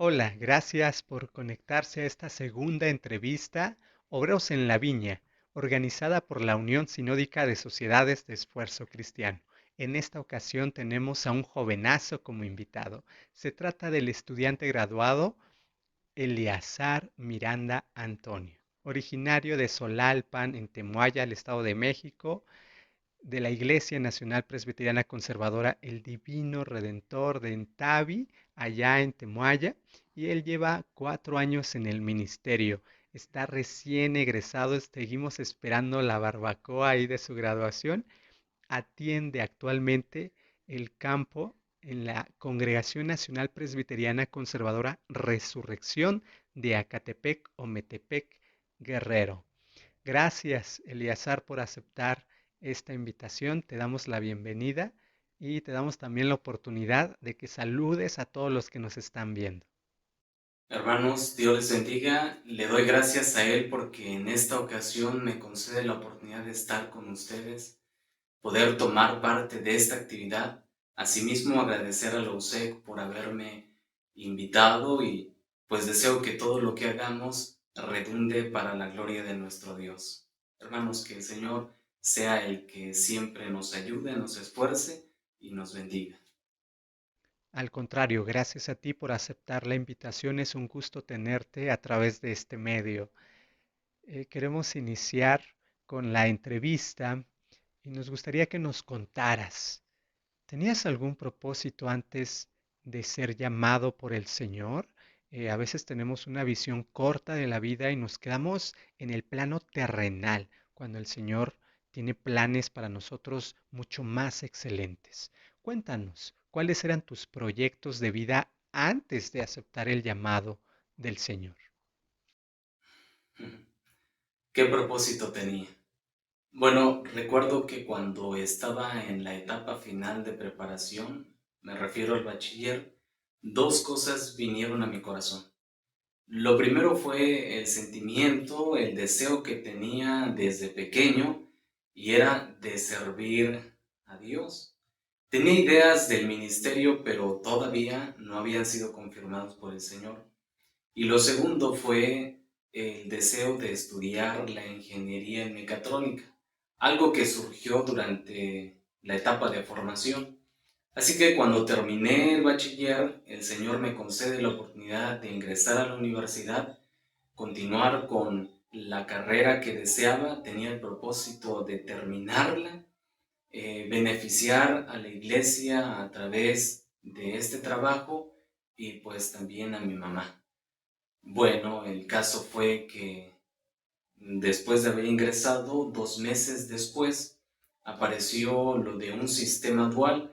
Hola, gracias por conectarse a esta segunda entrevista Obreros en la Viña, organizada por la Unión Sinódica de Sociedades de Esfuerzo Cristiano. En esta ocasión tenemos a un jovenazo como invitado. Se trata del estudiante graduado Eleazar Miranda Antonio, originario de Solalpan, en Temuaya, el Estado de México, de la Iglesia Nacional Presbiteriana Conservadora El Divino Redentor de Entavi, allá en Temuaya, y él lleva 4 años en el ministerio. Está recién egresado, seguimos esperando la barbacoa ahí de su graduación. Atiende actualmente el campo en la Congregación Nacional Presbiteriana Conservadora Resurrección de Acatepec, Ometepec, Guerrero. Gracias, Eliazar, por aceptar esta invitación. Te damos la bienvenida y te damos también la oportunidad de que saludes a todos los que nos están viendo. Hermanos, Dios les bendiga. Le doy gracias a Él porque en esta ocasión me concede la oportunidad de estar con ustedes, poder tomar parte de esta actividad. Asimismo, agradecer a la USEC por haberme invitado y pues deseo que todo lo que hagamos redunde para la gloria de nuestro Dios. Hermanos, que el Señor sea el que siempre nos ayude, nos esfuerce y nos bendiga. Al contrario, gracias a ti por aceptar la invitación. Es un gusto tenerte a través de este medio. Queremos iniciar con la entrevista y nos gustaría que nos contaras. ¿Tenías algún propósito antes de ser llamado por el Señor? A veces tenemos una visión corta de la vida y nos quedamos en el plano terrenal, cuando el Señor tiene planes para nosotros mucho más excelentes. Cuéntanos, ¿cuáles eran tus proyectos de vida antes de aceptar el llamado del Señor? ¿Qué propósito tenía? Bueno, recuerdo que cuando estaba en la etapa final de preparación, me refiero al bachiller, dos cosas vinieron a mi corazón. Lo primero fue el sentimiento, el deseo que tenía desde pequeño y era de servir a Dios. Tenía ideas del ministerio, pero todavía no habían sido confirmados por el Señor. Y lo segundo fue el deseo de estudiar la ingeniería en mecatrónica, algo que surgió durante la etapa de formación. Así que cuando terminé el bachiller, el Señor me concede la oportunidad de ingresar a la universidad, continuar con la carrera que deseaba, tenía el propósito de terminarla, beneficiar a la iglesia a través de este trabajo y pues también a mi mamá. Bueno, el caso fue que después de haber ingresado, 2 meses después, apareció lo de un sistema dual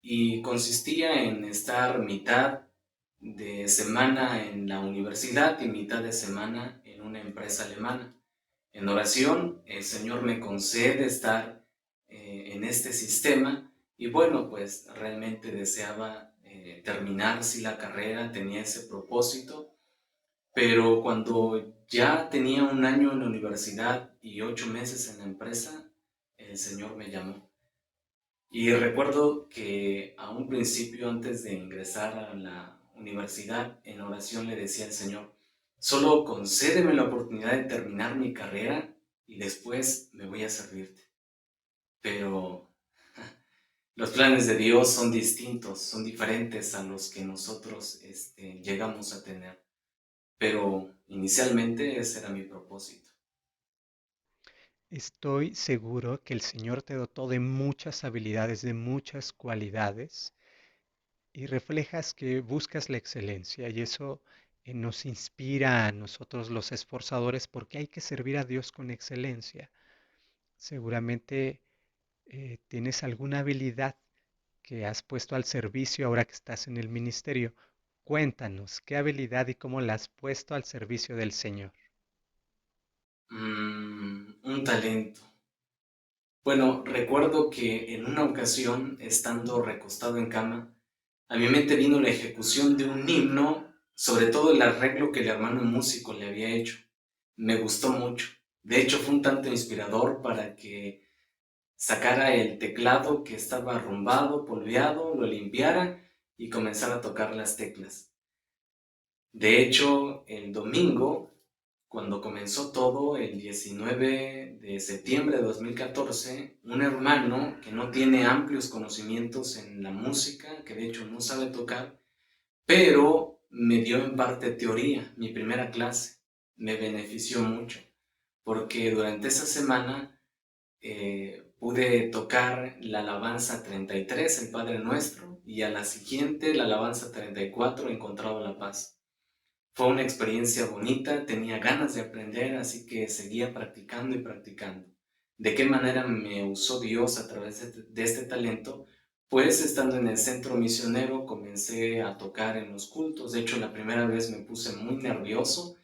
y consistía en estar mitad de semana en la universidad y mitad de semana en una empresa alemana. En oración, el Señor me concede estar en este sistema y bueno, pues realmente deseaba terminar sí la carrera, tenía ese propósito, pero cuando ya tenía un año en la universidad y 8 meses en la empresa, el Señor me llamó. Y recuerdo que a un principio, antes de ingresar a la universidad, en oración le decía al Señor, solo concédeme la oportunidad de terminar mi carrera y después me voy a servirte. Pero los planes de Dios son distintos, son diferentes a los que nosotros llegamos a tener. Pero inicialmente ese era mi propósito. Estoy seguro que el Señor te dotó de muchas habilidades, de muchas cualidades y reflejas que buscas la excelencia y eso nos inspira a nosotros los esforzadores porque hay que servir a Dios con excelencia. Seguramente tienes alguna habilidad que has puesto al servicio ahora que estás en el ministerio. Cuéntanos qué habilidad y cómo la has puesto al servicio del Señor. Un talento. Bueno, recuerdo que en una ocasión, estando recostado en cama, a mi mente vino la ejecución de un himno, sobre todo el arreglo que el hermano músico le había hecho. Me gustó mucho. De hecho, fue un tanto inspirador para que sacara el teclado que estaba arrumbado, polveado, lo limpiara y comenzara a tocar las teclas. De hecho, el domingo, cuando comenzó todo, el 19 de septiembre de 2014, un hermano que no tiene amplios conocimientos en la música, que de hecho no sabe tocar, pero me dio en parte teoría, mi primera clase. Me benefició mucho, porque durante esa semana pude tocar la alabanza 33, el Padre Nuestro, y a la siguiente, la alabanza 34, Encontrado la Paz. Fue una experiencia bonita, tenía ganas de aprender, así que seguía practicando y practicando. ¿De qué manera me usó Dios a través de este talento? Pues estando en el centro misionero comencé a tocar en los cultos. De hecho, la primera vez me puse muy nervioso.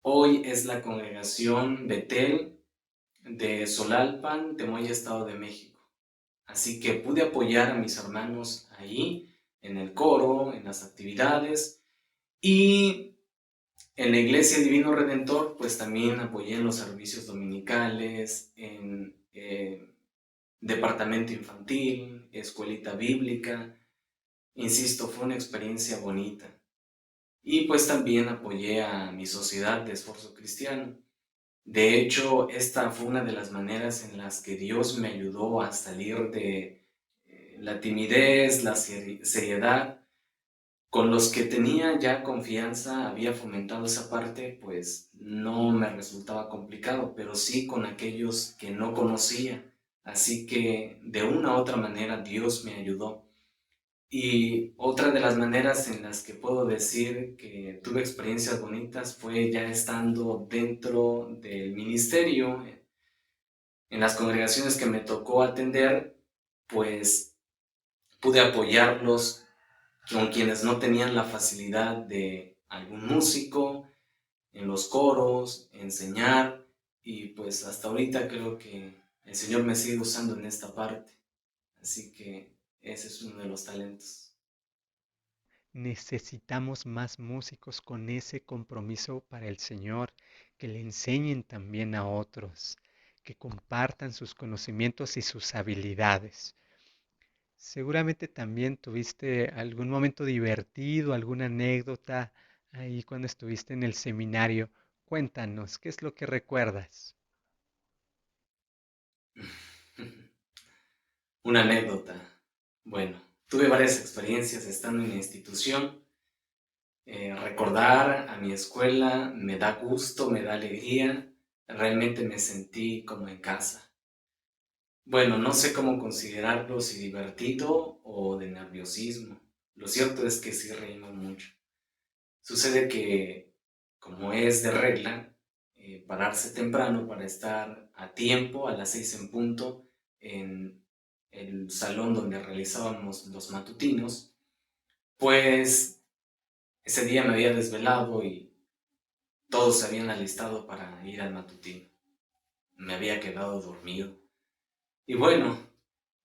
Hoy es la congregación Betel de Solalpan, Temoya, Estado de México. Así que pude apoyar a mis hermanos ahí, en el coro, en las actividades, y en la Iglesia Divino Redentor, pues también apoyé en los servicios dominicales, en departamento infantil, escuelita bíblica. Insisto, fue una experiencia bonita. Y pues también apoyé a mi sociedad de esfuerzo cristiano. De hecho, esta fue una de las maneras en las que Dios me ayudó a salir de la timidez, la seriedad. Con los que tenía ya confianza, había fomentado esa parte, pues no me resultaba complicado, pero sí con aquellos que no conocía. Así que de una u otra manera Dios me ayudó. Y otra de las maneras en las que puedo decir que tuve experiencias bonitas fue ya estando dentro del ministerio, en las congregaciones que me tocó atender, pues pude apoyarlos con quienes no tenían la facilidad de algún músico, en los coros, enseñar, y pues hasta ahorita creo que el Señor me sigue usando en esta parte, así que ese es uno de los talentos. Necesitamos más músicos con ese compromiso para el Señor, que le enseñen también a otros, que compartan sus conocimientos y sus habilidades. Seguramente también tuviste algún momento divertido, alguna anécdota ahí cuando estuviste en el seminario. Cuéntanos, ¿qué es lo que recuerdas? Una anécdota. Bueno, tuve varias experiencias estando en la institución. Recordar a mi escuela me da gusto, me da alegría. Realmente me sentí como en casa. Bueno, no sé cómo considerarlo, si divertido o de nerviosismo. Lo cierto es que sí reímos mucho. Sucede que, como es de regla, pararse temprano para estar a tiempo, a las 6 en punto, en el salón donde realizábamos los matutinos, pues ese día me había desvelado y todos se habían alistado para ir al matutino. Me había quedado dormido. Y bueno,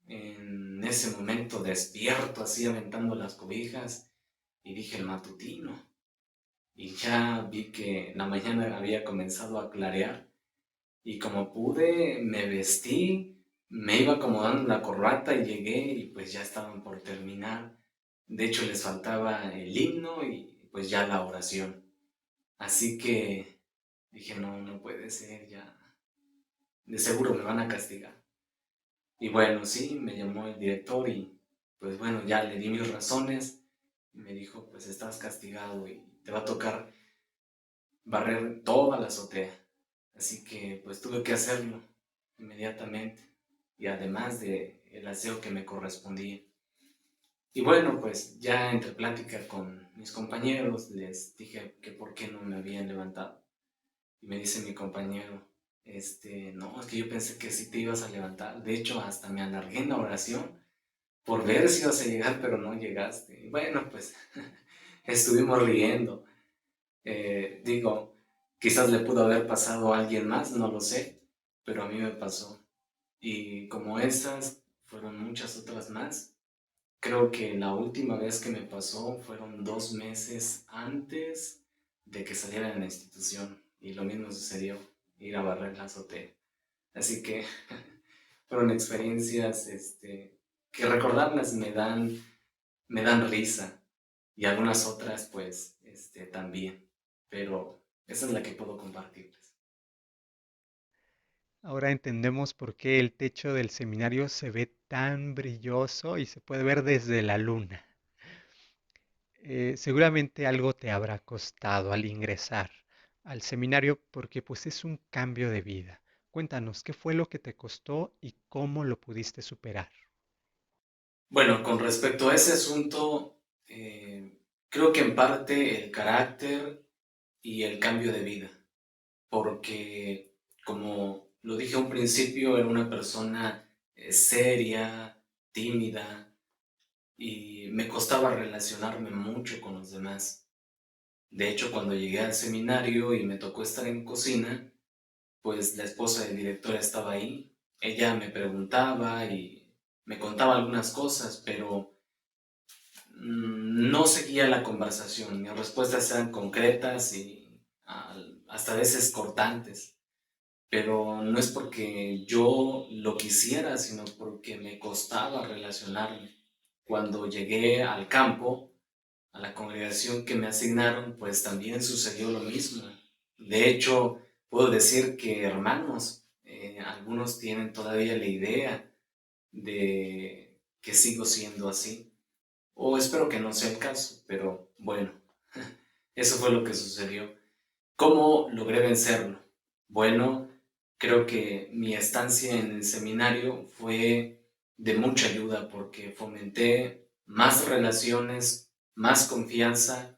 en ese momento despierto así aventando las cobijas y dije el matutino. Y ya vi que la mañana había comenzado a clarear y como pude me vestí, me iba acomodando la corbata y llegué y pues ya estaban por terminar. De hecho les faltaba el himno y pues ya la oración. Así que dije, no, no puede ser, ya de seguro me van a castigar. Y bueno, sí, me llamó el director y pues bueno, ya le di mis razones y me dijo, pues estás castigado y te va a tocar barrer toda la azotea. Así que pues tuve que hacerlo inmediatamente y además de el aseo que me correspondía. Y bueno, pues ya entre plática con mis compañeros les dije que por qué no me habían levantado. Y me dice mi compañero, no, es que yo pensé que sí te ibas a levantar. De hecho, hasta me alargué en la oración por ver si ibas a llegar, pero no llegaste. Y bueno, pues estuvimos riendo. Digo, quizás le pudo haber pasado a alguien más, no lo sé, pero a mí me pasó. Y como esas, fueron muchas otras más. Creo que la última vez que me pasó fueron 2 meses antes de que saliera de la institución. Y lo mismo sucedió, ir a barrer la azotea. Así que fueron experiencias que recordarlas me dan risa. y algunas otras pues también, pero esa es la que puedo compartirles. Ahora entendemos por qué el techo del seminario se ve tan brilloso y se puede ver desde la luna. Seguramente algo te habrá costado al ingresar al seminario porque pues es un cambio de vida. Cuéntanos, ¿qué fue lo que te costó y cómo lo pudiste superar? Bueno, con respecto a ese asunto, creo que en parte el carácter y el cambio de vida, porque como lo dije a un principio, era una persona seria, tímida, y me costaba relacionarme mucho con los demás. De hecho, cuando llegué al seminario y me tocó estar en cocina, pues la esposa del director estaba ahí. Ella me preguntaba y me contaba algunas cosas, pero no seguía la conversación. Mis respuestas eran concretas y hasta a veces cortantes. Pero no es porque yo lo quisiera, sino porque me costaba relacionarme. Cuando llegué al campo, a la congregación que me asignaron, pues también sucedió lo mismo. De hecho, puedo decir que hermanos, algunos tienen todavía la idea de que sigo siendo así. O espero que no sea el caso, pero bueno, eso fue lo que sucedió. ¿Cómo logré vencerlo? Bueno, creo que mi estancia en el seminario fue de mucha ayuda porque fomenté más relaciones, más confianza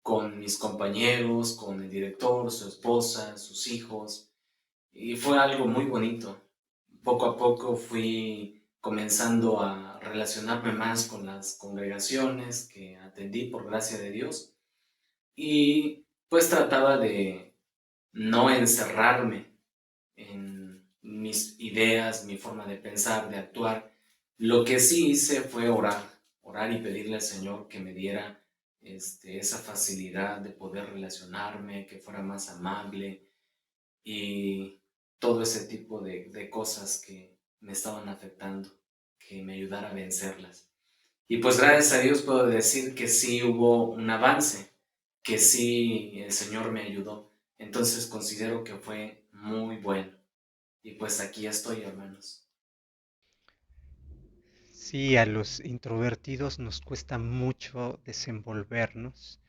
con mis compañeros, con el director, su esposa, sus hijos, y fue algo muy bonito. Poco a poco fui comenzando a relacionarme más con las congregaciones que atendí por gracia de Dios y pues trataba de no encerrarme en mis ideas, mi forma de pensar, de actuar. Lo que sí hice fue orar y pedirle al Señor que me diera esa facilidad de poder relacionarme, que fuera más amable y todo ese tipo de cosas que me estaban afectando, que me ayudara a vencerlas. Y pues gracias a Dios puedo decir que sí hubo un avance, que sí el Señor me ayudó. Entonces considero que fue muy bueno. Y pues aquí estoy, hermanos. Sí, a los introvertidos nos cuesta mucho desenvolvernos,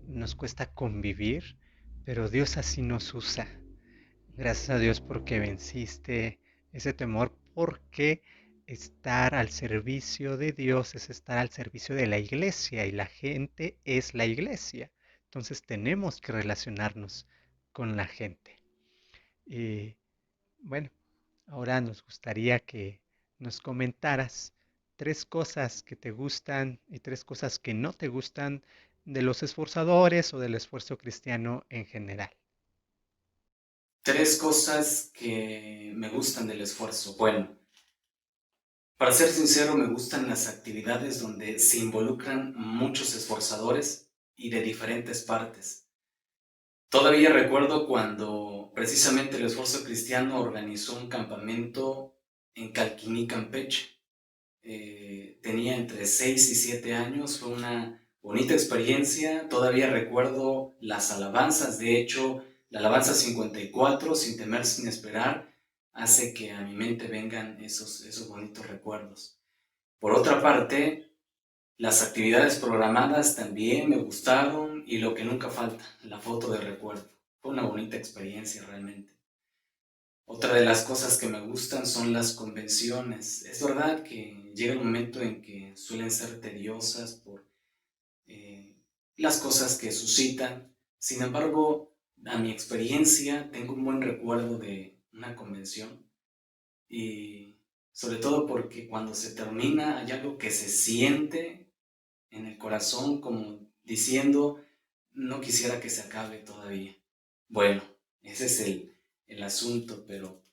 nos cuesta convivir, pero Dios así nos usa. Gracias a Dios porque venciste ese temor, porque estar al servicio de Dios es estar al servicio de la iglesia y la gente es la iglesia. Entonces tenemos que relacionarnos con la gente. Y bueno, ahora nos gustaría que nos comentaras tres cosas que te gustan y tres cosas que no te gustan de los esforzadores o del esfuerzo cristiano en general. Tres cosas que me gustan del esfuerzo. Bueno, para ser sincero, me gustan las actividades donde se involucran muchos esforzadores y de diferentes partes. Todavía recuerdo cuando precisamente el Esfuerzo Cristiano organizó un campamento en Calquiní, Campeche. Tenía entre 6 y 7 años, fue una bonita experiencia. Todavía recuerdo las alabanzas, de hecho, la alabanza 54, Sin temer, sin esperar, hace que a mi mente vengan esos bonitos recuerdos. Por otra parte, las actividades programadas también me gustaron y lo que nunca falta, la foto de recuerdo. Fue una bonita experiencia realmente. Otra de las cosas que me gustan son las convenciones. Es verdad que llega un momento en que suelen ser tediosas por eh, las cosas que suscitan. Sin embargo, a mi experiencia tengo un buen recuerdo de una convención y sobre todo porque cuando se termina hay algo que se siente en el corazón como diciendo, no quisiera que se acabe todavía. Bueno, ese es el asunto, pero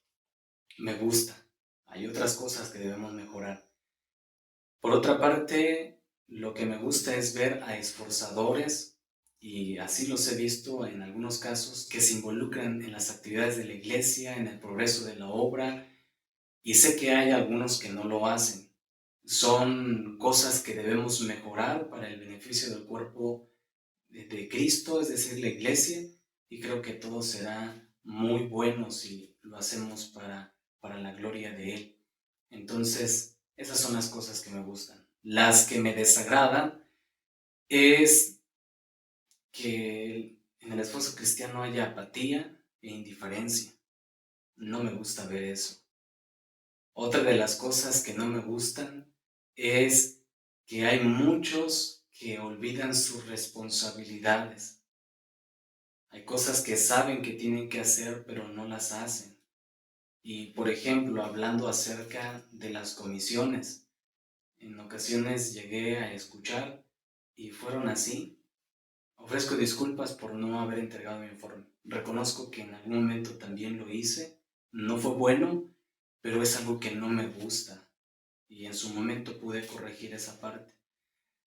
me gusta. Hay otras cosas que debemos mejorar. Por otra parte, lo que me gusta es ver a esforzadores, y así los he visto en algunos casos, que se involucran en las actividades de la iglesia, en el progreso de la obra, y sé que hay algunos que no lo hacen. son cosas que debemos mejorar para el beneficio del cuerpo de Cristo, es decir, la iglesia, y creo que todo será muy bueno si lo hacemos para la gloria de Él. Entonces, esas son las cosas que me gustan. Las que me desagradan es que en el esfuerzo cristiano haya apatía e indiferencia. No me gusta ver eso. Otra de las cosas que no me gustan es que hay muchos que olvidan sus responsabilidades. Hay cosas que saben que tienen que hacer, pero no las hacen. Y, por ejemplo, hablando acerca de las comisiones, en ocasiones llegué a escuchar y fueron así. Ofrezco disculpas por no haber entregado mi informe. Reconozco que en algún momento también lo hice. No fue bueno, pero es algo que no me gusta. Y en su momento pude corregir esa parte.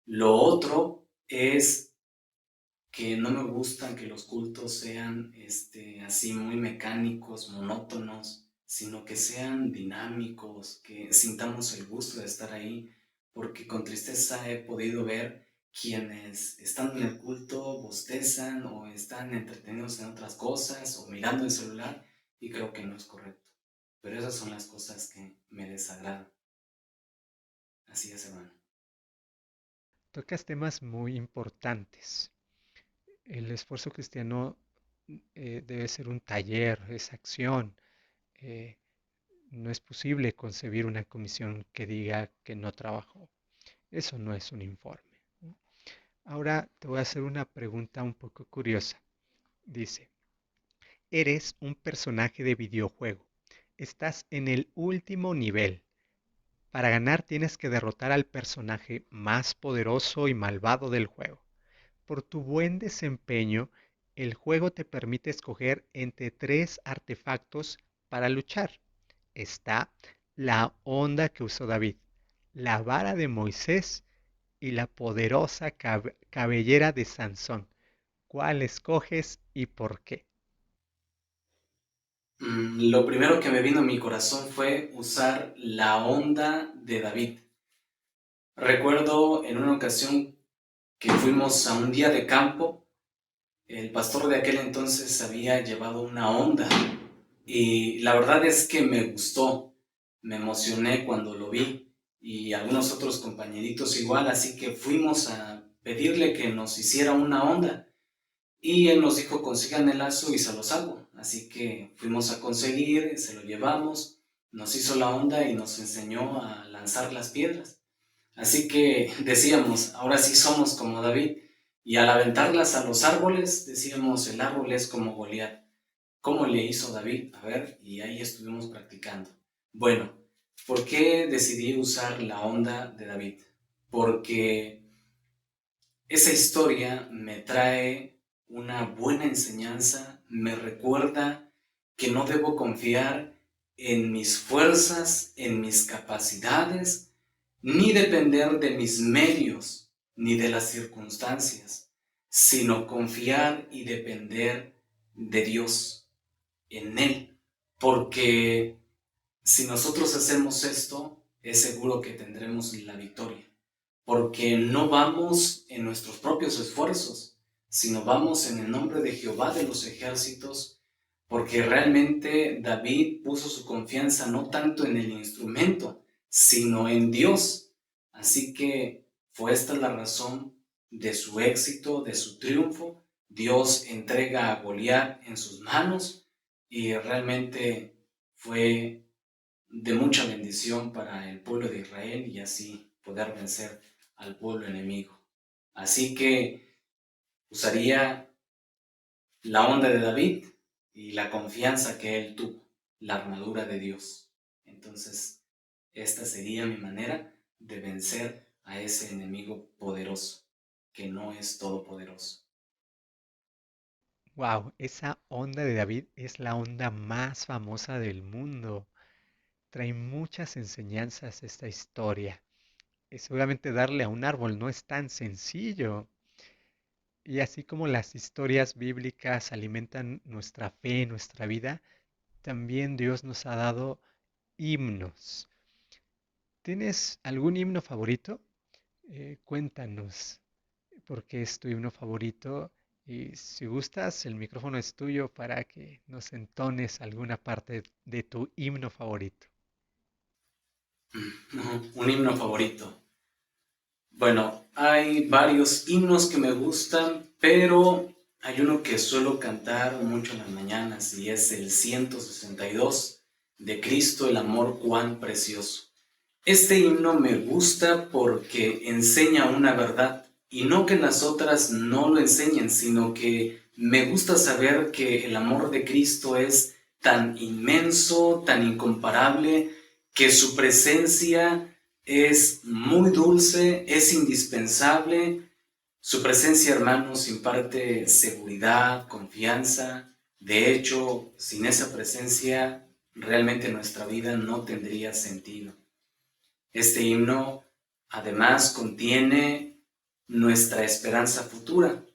Lo otro es que no me gustan que los cultos sean así muy mecánicos, monótonos, sino que sean dinámicos, que sintamos el gusto de estar ahí, porque con tristeza he podido ver quienes están en el culto bostezan o están entretenidos en otras cosas o mirando el celular y creo que no es correcto. Pero esas son las cosas que me desagradan. Así es, hermano. Tocas temas muy importantes. El esfuerzo cristiano debe ser un taller, es acción. Eh, no es posible concebir una comisión que diga que no trabajó. Eso no es un informe. ¿No? Ahora te voy a hacer una pregunta un poco curiosa. Dice, eres un personaje de videojuego. Estás en el último nivel. Para ganar tienes que derrotar al personaje más poderoso y malvado del juego. Por tu buen desempeño, el juego te permite escoger entre tres artefactos para luchar. Está la onda que usó David, la vara de Moisés y la poderosa cabellera de Sansón. ¿Cuál escoges y por qué? Lo primero que me vino a mi corazón fue usar la onda de David. Recuerdo en una ocasión que fuimos a un día de campo, el pastor de aquel entonces había llevado una onda y la verdad es que me gustó, me emocioné cuando lo vi y algunos otros compañeritos igual, así que fuimos a pedirle que nos hiciera una onda y él nos dijo consigan el lazo y se los hago, así que fuimos a conseguir, se lo llevamos, nos hizo la onda y nos enseñó a lanzar las piedras. Así que decíamos, ahora sí somos como David. Y al aventarlas a los árboles, decíamos, el árbol es como Goliat. ¿Cómo le hizo David? A ver, y ahí estuvimos practicando. Bueno, ¿por qué decidí usar la onda de David? Porque esa historia me trae una buena enseñanza, me recuerda que no debo confiar en mis fuerzas, en mis capacidades, ni depender de mis medios, ni de las circunstancias, sino confiar y depender de Dios, en Él. Porque si nosotros hacemos esto, es seguro que tendremos la victoria. Porque no vamos en nuestros propios esfuerzos, sino vamos en el nombre de Jehová de los ejércitos, porque realmente David puso su confianza no tanto en el instrumento, sino en Dios. Así que fue esta la razón de su éxito, de su triunfo. Dios entrega a Goliat en sus manos y realmente fue de mucha bendición para el pueblo de Israel y así poder vencer al pueblo enemigo. Así que usaría la onda de David y la confianza que él tuvo, la armadura de Dios. Entonces, esta sería mi manera de vencer a ese enemigo poderoso, que no es todopoderoso. Wow, esa onda de David es la onda más famosa del mundo. Trae muchas enseñanzas esta historia. Y seguramente darle a un árbol no es tan sencillo. Y así como las historias bíblicas alimentan nuestra fe, nuestra vida, también Dios nos ha dado himnos. ¿Tienes algún himno favorito? Cuéntanos por qué es tu himno favorito y si gustas, el micrófono es tuyo para que nos entones alguna parte de tu himno favorito. Un himno favorito. Bueno, hay varios himnos que me gustan, pero hay uno que suelo cantar mucho en las mañanas y es el 162 de Cristo, el amor cuán precioso. Este himno me gusta porque enseña una verdad y no que las otras no lo enseñen, sino que me gusta saber que el amor de Cristo es tan inmenso, tan incomparable, que su presencia es muy dulce, es indispensable. Su presencia, hermanos, imparte seguridad, confianza. De hecho, sin esa presencia, realmente nuestra vida no tendría sentido. Este himno además contiene nuestra esperanza futura.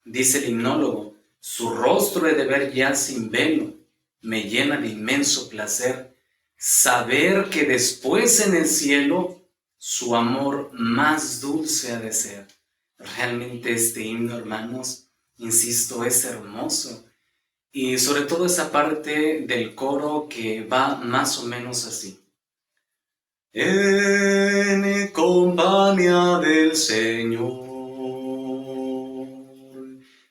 Dice el himnólogo: su rostro he de ver ya sin velo, me llena de inmenso placer saber que después en el cielo su amor más dulce ha de ser. Realmente este himno, hermanos, insisto, es hermoso. Y sobre todo esa parte del coro que va más o menos así. En compañía del Señor,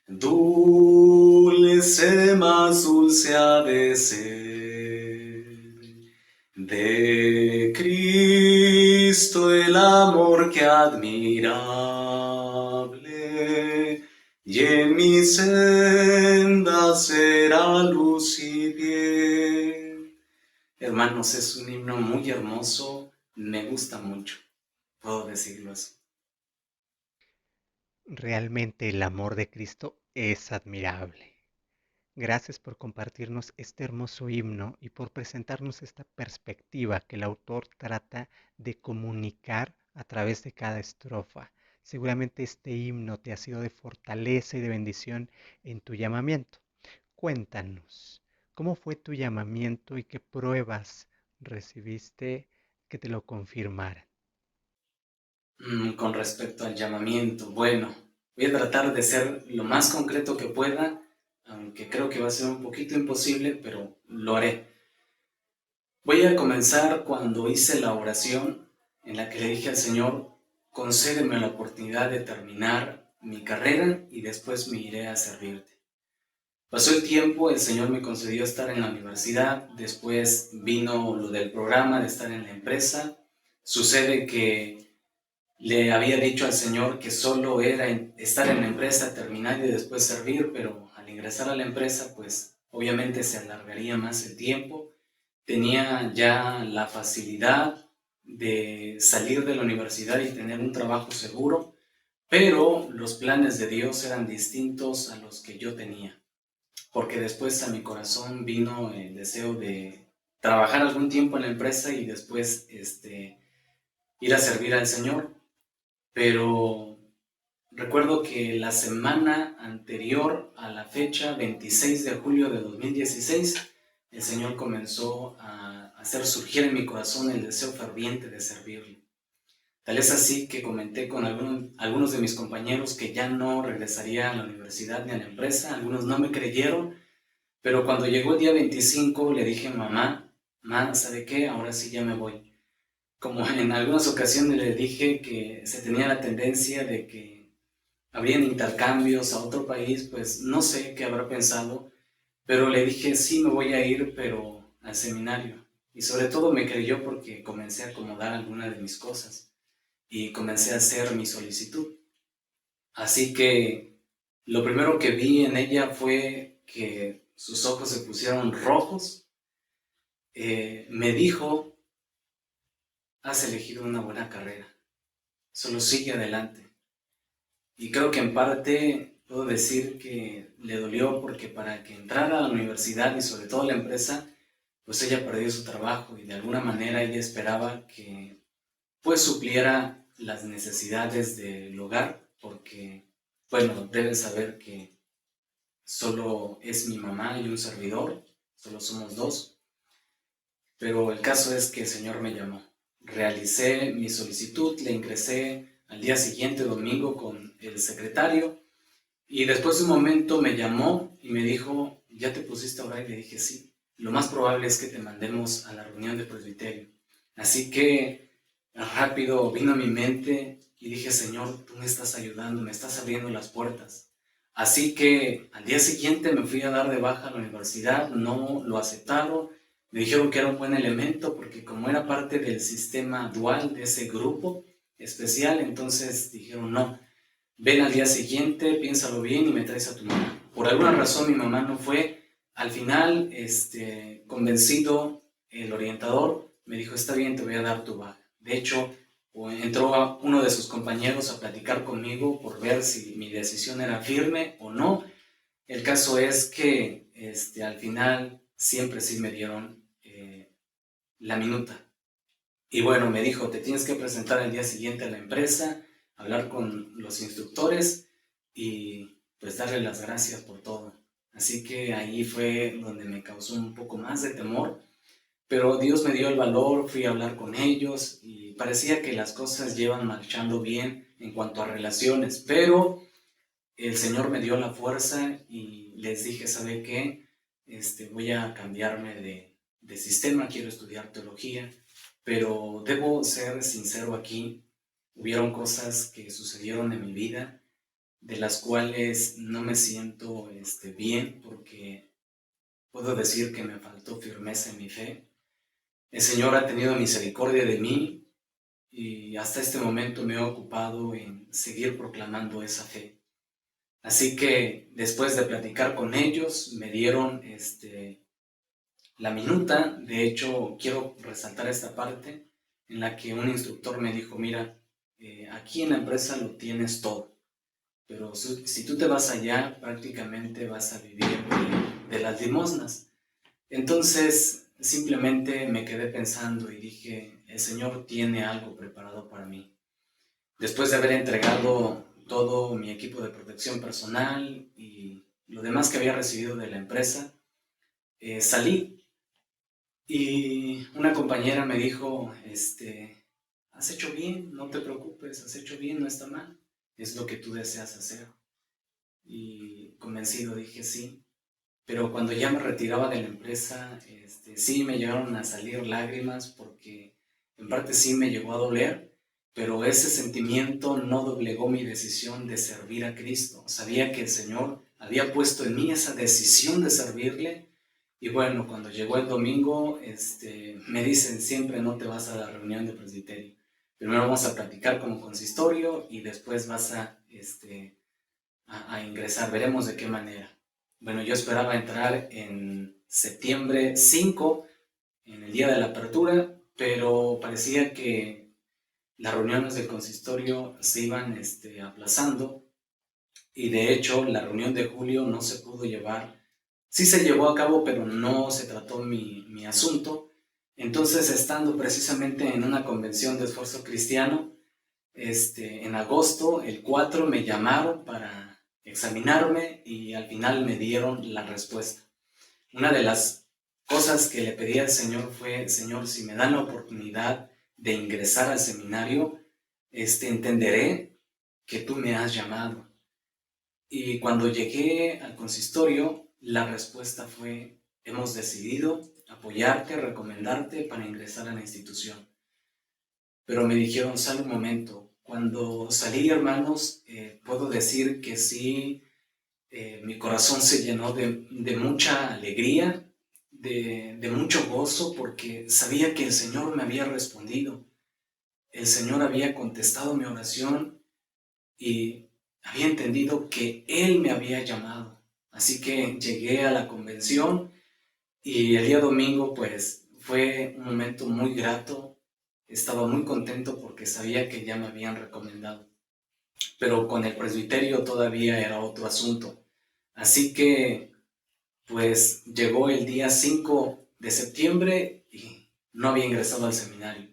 dulce más dulce ha de ser, de Cristo el amor que admirable, y en mi senda será luz y bien. Hermanos, es un himno muy hermoso, me gusta mucho, puedo decirlo así. Realmente el amor de Cristo es admirable. Gracias por compartirnos este hermoso himno y por presentarnos esta perspectiva que el autor trata de comunicar a través de cada estrofa. Seguramente este himno te ha sido de fortaleza y de bendición en tu llamamiento. Cuéntanos, ¿cómo fue tu llamamiento y qué pruebas recibiste que te lo confirmaran? Con respecto al llamamiento, bueno, voy a tratar de ser lo más concreto que pueda, aunque creo que va a ser un poquito imposible, pero lo haré. Voy a comenzar cuando hice la oración en la que le dije al Señor: concédeme la oportunidad de terminar mi carrera y después me iré a servirte. Pasó el tiempo, el Señor me concedió estar en la universidad, después vino lo del programa de estar en la empresa. Sucede que le había dicho al Señor que solo era estar en la empresa, terminar y después servir, pero al ingresar a la empresa, pues obviamente se alargaría más el tiempo. Tenía ya la facilidad de salir de la universidad y tener un trabajo seguro, pero los planes de Dios eran distintos a los que yo tenía, porque después a mi corazón vino el deseo de trabajar algún tiempo en la empresa y después ir a servir al Señor. Pero recuerdo que la semana anterior a la fecha, 26 de julio de 2016, el Señor comenzó a hacer surgir en mi corazón el deseo ferviente de servirle. Tal es así que comenté con algunos de mis compañeros que ya no regresaría a la universidad ni a la empresa. Algunos no me creyeron, pero cuando llegó el día 25 le dije: mamá, ¿sabe qué? Ahora sí ya me voy. Como en algunas ocasiones le dije que se tenía la tendencia de que habrían intercambios a otro país, pues no sé qué habrá pensado, pero le dije: sí, me voy a ir, pero al seminario. Y sobre todo me creyó porque comencé a acomodar algunas de mis cosas y comencé a hacer mi solicitud. Así que lo primero que vi en ella fue que sus ojos se pusieron rojos. Me dijo: has elegido una buena carrera, solo sigue adelante. Y creo que en parte puedo decir que le dolió porque para que entrara a la universidad y sobre todo a la empresa, pues ella perdió su trabajo y de alguna manera ella esperaba que pues supliera las necesidades del hogar, porque bueno, deben saber que solo es mi mamá y un servidor, solo somos dos, pero el caso es que el Señor me llamó. realicé mi solicitud, le ingresé al día siguiente, domingo, con el secretario, y después de un momento me llamó y me dijo, ¿ya te pusiste a orar? Y le dije, sí, lo más probable es que te mandemos a la reunión de presbiterio. Así que rápido vino a mi mente y dije, Señor, tú me estás ayudando, me estás abriendo las puertas. Así que al día siguiente me fui a dar de baja a la universidad, no lo aceptaron, me dijeron que era un buen elemento porque como era parte del sistema dual de ese grupo especial, entonces dijeron no, ven al día siguiente, piénsalo bien y me traes a tu mamá. Por alguna razón mi mamá no fue. Al final, convencido, el orientador me dijo, está bien, te voy a dar tu baja. De hecho, entró uno de sus compañeros a platicar conmigo por ver si mi decisión era firme o no. El caso es que al final siempre sí me dieron la minuta. Y bueno, me dijo, te tienes que presentar el día siguiente a la empresa, hablar con los instructores y pues darle las gracias por todo. Así que ahí fue donde me causó un poco más de temor, pero Dios me dio el valor, fui a hablar con ellos y parecía que las cosas llevan marchando bien en cuanto a relaciones, pero el Señor me dio la fuerza y les dije, ¿sabe qué? Voy a cambiarme de sistema, quiero estudiar teología, pero debo ser sincero aquí, hubieron cosas que sucedieron en mi vida de las cuales no me siento bien porque puedo decir que me faltó firmeza en mi fe. El Señor ha tenido misericordia de mí y hasta este momento me he ocupado en seguir proclamando esa fe. Así que después de platicar con ellos, me dieron la minuta. De hecho, quiero resaltar esta parte en la que un instructor me dijo, mira, aquí en la empresa lo tienes todo, pero si tú te vas allá, prácticamente vas a vivir de las limosnas. Entonces, simplemente me quedé pensando y dije, el Señor tiene algo preparado para mí. Después de haber entregado todo mi equipo de protección personal y lo demás que había recibido de la empresa, salí y una compañera me dijo, has hecho bien, no te preocupes, has hecho bien, no está mal, es lo que tú deseas hacer. Y convencido dije sí, pero cuando ya me retiraba de la empresa, sí me llegaron a salir lágrimas porque en parte sí me llegó a doler, pero ese sentimiento no doblegó mi decisión de servir a Cristo. Sabía que el Señor había puesto en mí esa decisión de servirle. Y bueno, cuando llegó el domingo, me dicen siempre no te vas a la reunión de presbiterio. Primero vamos a platicar como consistorio y después vas a ingresar. Veremos de qué manera. Bueno, yo esperaba entrar en septiembre 5, en el día de la apertura, pero parecía que las reuniones del consistorio se iban aplazando y de hecho la reunión de julio no se pudo llevar. Sí se llevó a cabo, pero no se trató mi asunto. Entonces, estando precisamente en una convención de esfuerzo cristiano, en agosto, el 4, me llamaron para examinarme y al final me dieron la respuesta. Una de las cosas que le pedí al Señor fue, Señor, si me dan la oportunidad de ingresar al seminario, entenderé que tú me has llamado. Y cuando llegué al consistorio, la respuesta fue, hemos decidido apoyarte, recomendarte para ingresar a la institución. Pero me dijeron, sal un momento. Cuando salí, hermanos, puedo decir que sí, mi corazón se llenó de mucha alegría, de mucho gozo, porque sabía que el Señor me había respondido. El Señor había contestado mi oración y había entendido que Él me había llamado. Así que llegué a la convención y el día domingo pues fue un momento muy grato. Estaba muy contento porque sabía que ya me habían recomendado. Pero con el presbiterio todavía era otro asunto. Así que pues llegó el día 5 de septiembre y no había ingresado al seminario.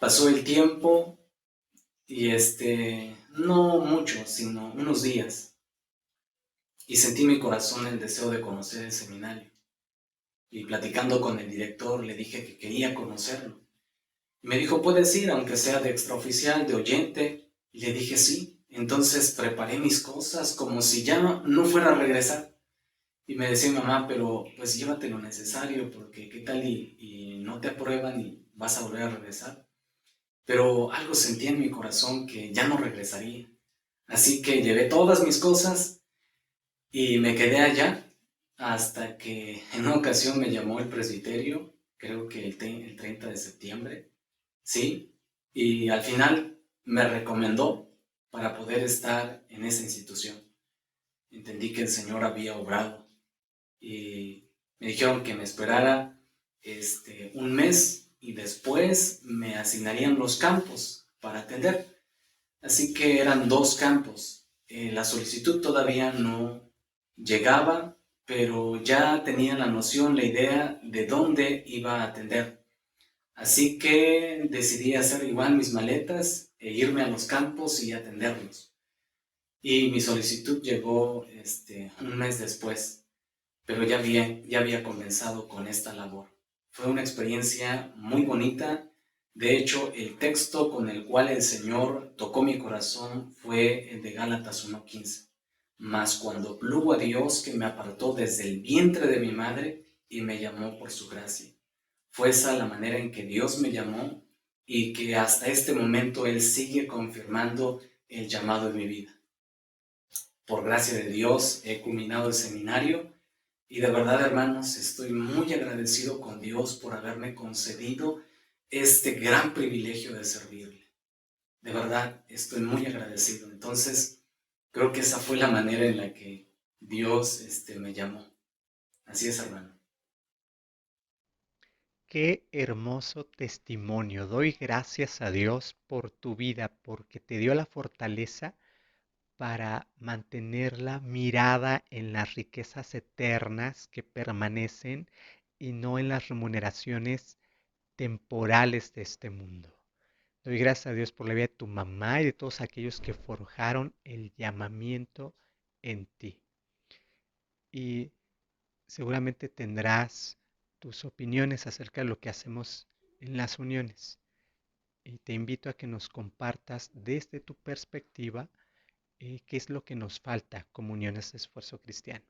Pasó el tiempo y no mucho, sino unos días. Y sentí en mi corazón el deseo de conocer el seminario. Y platicando con el director le dije que quería conocerlo. Y me dijo, puedes ir, aunque sea de extraoficial, de oyente. Y le dije, sí. Entonces preparé mis cosas como si ya no fuera a regresar. Y me decía mi mamá, pero pues llévate lo necesario, porque qué tal y no te aprueban y vas a volver a regresar. Pero algo sentía en mi corazón que ya no regresaría. Así que llevé todas mis cosas y me quedé allá hasta que en una ocasión me llamó el presbiterio, creo que el 30 de septiembre, ¿sí? Y al final me recomendó para poder estar en esa institución. Entendí que el Señor había obrado y me dijeron que me esperara un mes y después me asignarían los campos para atender. Así que eran 2 campos. La solicitud todavía no llegaba, pero ya tenía la noción, la idea de dónde iba a atender. Así que decidí hacer igual mis maletas e irme a los campos y atenderlos. Y mi solicitud llegó un mes después, pero ya había comenzado con esta labor. Fue una experiencia muy bonita. De hecho, el texto con el cual el Señor tocó mi corazón fue el de Gálatas 1:15. Mas cuando plugo a Dios que me apartó desde el vientre de mi madre y me llamó por su gracia. Fue esa la manera en que Dios me llamó y que hasta este momento Él sigue confirmando el llamado en mi vida. Por gracia de Dios he culminado el seminario y de verdad, hermanos, estoy muy agradecido con Dios por haberme concedido este gran privilegio de servirle. De verdad, estoy muy agradecido. Entonces, creo que esa fue la manera en la que Dios me llamó. Así es, hermano. Qué hermoso testimonio. Doy gracias a Dios por tu vida, porque te dio la fortaleza para mantener la mirada en las riquezas eternas que permanecen y no en las remuneraciones temporales de este mundo. Doy gracias a Dios por la vida de tu mamá y de todos aquellos que forjaron el llamamiento en ti. Y seguramente tendrás tus opiniones acerca de lo que hacemos en las uniones. Y te invito a que nos compartas desde tu perspectiva qué es lo que nos falta como uniones de esfuerzo cristiano.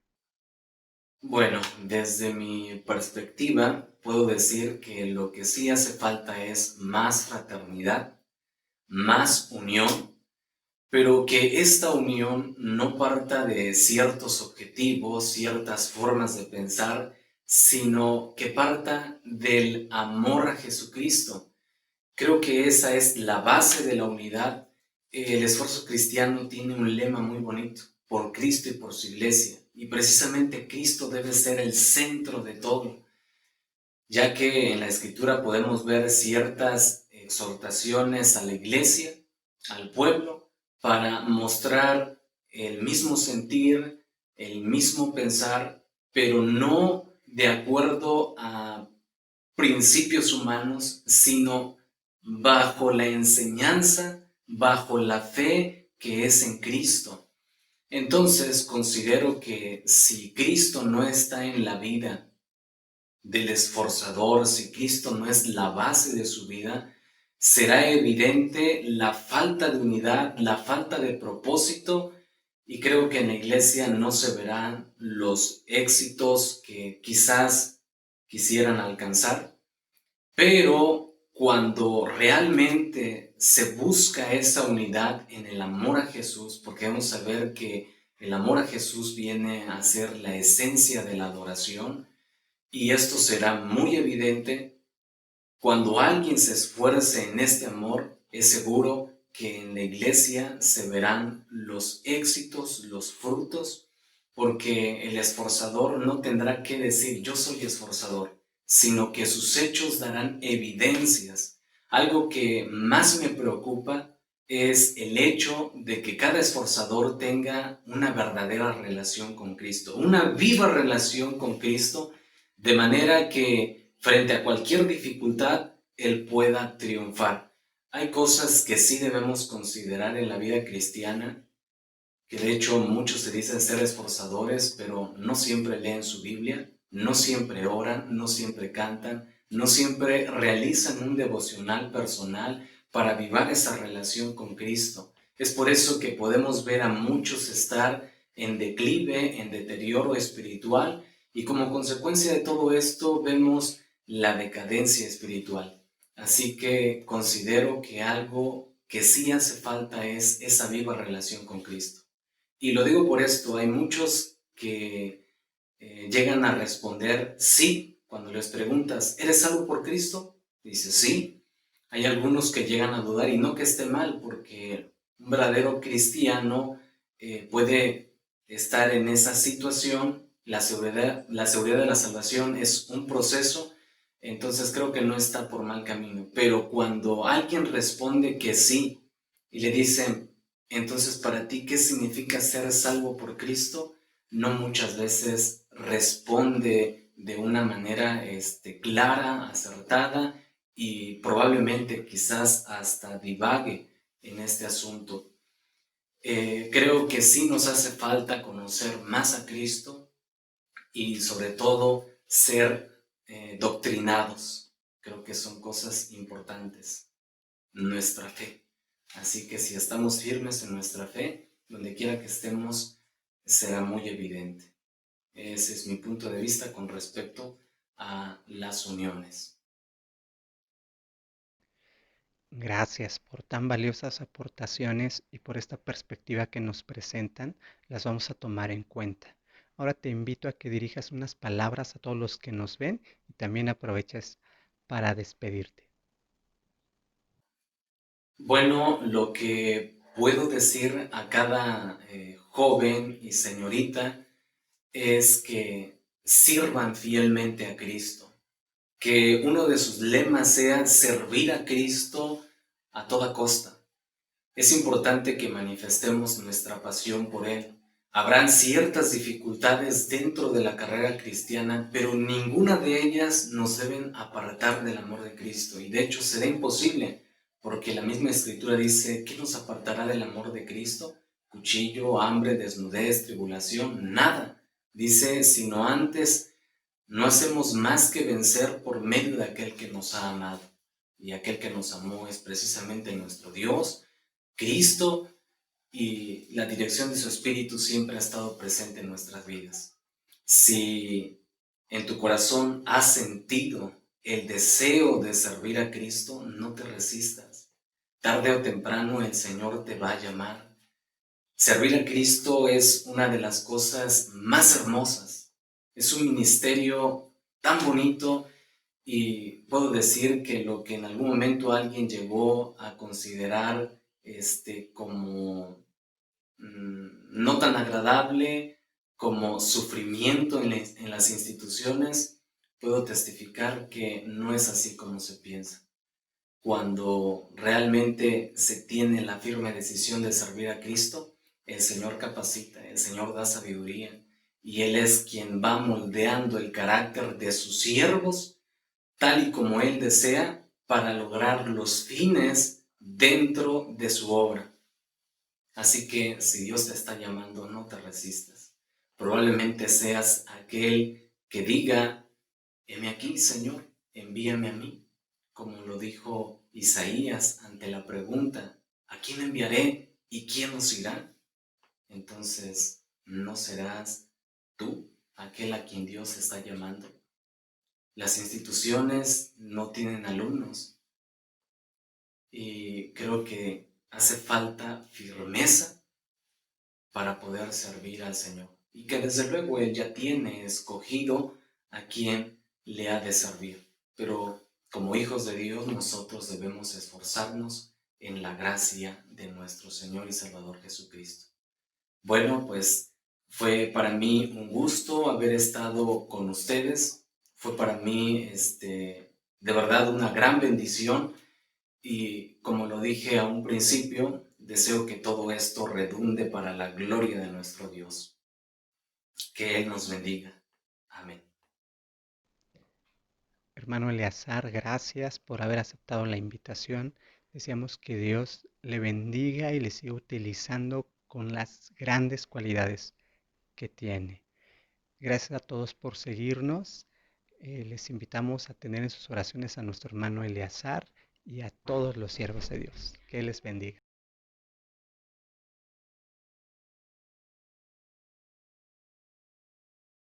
Bueno, desde mi perspectiva, puedo decir que lo que sí hace falta es más fraternidad, más unión, pero que esta unión no parta de ciertos objetivos, ciertas formas de pensar, sino que parta del amor a Jesucristo. Creo que esa es la base de la unidad. El esfuerzo cristiano tiene un lema muy bonito: por Cristo y por su iglesia. Y precisamente Cristo debe ser el centro de todo, ya que en la Escritura podemos ver ciertas exhortaciones a la iglesia, al pueblo, para mostrar el mismo sentir, el mismo pensar, pero no de acuerdo a principios humanos, sino bajo la enseñanza, bajo la fe que es en Cristo. Entonces considero que si Cristo no está en la vida del esforzador, si Cristo no es la base de su vida, será evidente la falta de unidad, la falta de propósito, y creo que en la iglesia no se verán los éxitos que quizás quisieran alcanzar. Pero cuando realmente se busca esa unidad en el amor a Jesús, porque vamos a ver que el amor a Jesús viene a ser la esencia de la adoración, y esto será muy evidente cuando alguien se esfuerce en este amor. Es seguro que en la iglesia se verán los éxitos, los frutos, porque el esforzador no tendrá que decir yo soy esforzador, sino que sus hechos darán evidencias. Algo que más me preocupa es el hecho de que cada esforzador tenga una verdadera relación con Cristo, una viva relación con Cristo, de manera que frente a cualquier dificultad Él pueda triunfar. Hay cosas que sí debemos considerar en la vida cristiana, que de hecho muchos se dicen ser esforzadores, pero no siempre leen su Biblia, no siempre oran, no siempre cantan, no siempre realizan un devocional personal para avivar esa relación con Cristo. Es por eso que podemos ver a muchos estar en declive, en deterioro espiritual, y como consecuencia de todo esto vemos la decadencia espiritual. Así que considero que algo que sí hace falta es esa viva relación con Cristo. Y lo digo por esto, hay muchos que llegan a responder sí cuando les preguntas, ¿eres salvo por Cristo? Dice sí. Hay algunos que llegan a dudar, y no que esté mal, porque un verdadero cristiano puede estar en esa situación. La seguridad de la salvación es un proceso, entonces creo que no está por mal camino. Pero cuando alguien responde que sí y le dicen, entonces para ti, ¿qué significa ser salvo por Cristo? No muchas veces responde de una manera clara, acertada, y probablemente quizás hasta divague en este asunto. Creo que sí nos hace falta conocer más a Cristo y sobre todo ser doctrinados. Creo que son cosas importantes. Nuestra fe. Así que si estamos firmes en nuestra fe, donde quiera que estemos, será muy evidente. Ese es mi punto de vista con respecto a las uniones. Gracias por tan valiosas aportaciones y por esta perspectiva que nos presentan. Las vamos a tomar en cuenta. Ahora te invito a que dirijas unas palabras a todos los que nos ven y también aproveches para despedirte. Bueno, lo que puedo decir a cada joven y señorita es que sirvan fielmente a Cristo, que uno de sus lemas sea servir a Cristo a toda costa. Es importante que manifestemos nuestra pasión por Él. Habrán ciertas dificultades dentro de la carrera cristiana, pero ninguna de ellas nos deben apartar del amor de Cristo. Y de hecho será imposible, porque la misma Escritura dice, ¿qué nos apartará del amor de Cristo? Cuchillo, hambre, desnudez, tribulación, nada. Dice, sino antes no hacemos más que vencer por medio de aquel que nos ha amado. Y aquel que nos amó es precisamente nuestro Dios, Cristo, y la dirección de su Espíritu siempre ha estado presente en nuestras vidas. Si en tu corazón has sentido el deseo de servir a Cristo, no te resistas. Tarde o temprano el Señor te va a llamar. Servir a Cristo es una de las cosas más hermosas. Es un ministerio tan bonito, y puedo decir que lo que en algún momento alguien llegó a considerar como no tan agradable, como sufrimiento en las instituciones, puedo testificar que no es así como se piensa. Cuando realmente se tiene la firme decisión de servir a Cristo, el Señor capacita, el Señor da sabiduría, y Él es quien va moldeando el carácter de sus siervos tal y como Él desea para lograr los fines dentro de su obra. Así que si Dios te está llamando, no te resistas. Probablemente seas aquel que diga, heme aquí, Señor, envíame a mí, como lo dijo Isaías ante la pregunta, ¿a quién enviaré y quién nos irá? Entonces, ¿no serás tú aquel a quien Dios está llamando? Las instituciones no tienen alumnos, y creo que hace falta firmeza para poder servir al Señor, y que desde luego Él ya tiene escogido a quien le ha de servir. Pero como hijos de Dios, nosotros debemos esforzarnos en la gracia de nuestro Señor y Salvador Jesucristo. Bueno, pues fue para mí un gusto haber estado con ustedes. Fue para mí, de verdad, una gran bendición. Y como lo dije a un principio, deseo que todo esto redunde para la gloria de nuestro Dios. Que Él nos bendiga. Amén. Hermano Eleazar, gracias por haber aceptado la invitación. Deseamos que Dios le bendiga y le siga utilizando con las grandes cualidades que tiene. Gracias a todos por seguirnos. Les invitamos a tener en sus oraciones a nuestro hermano Eleazar y a todos los siervos de Dios. Que Él les bendiga.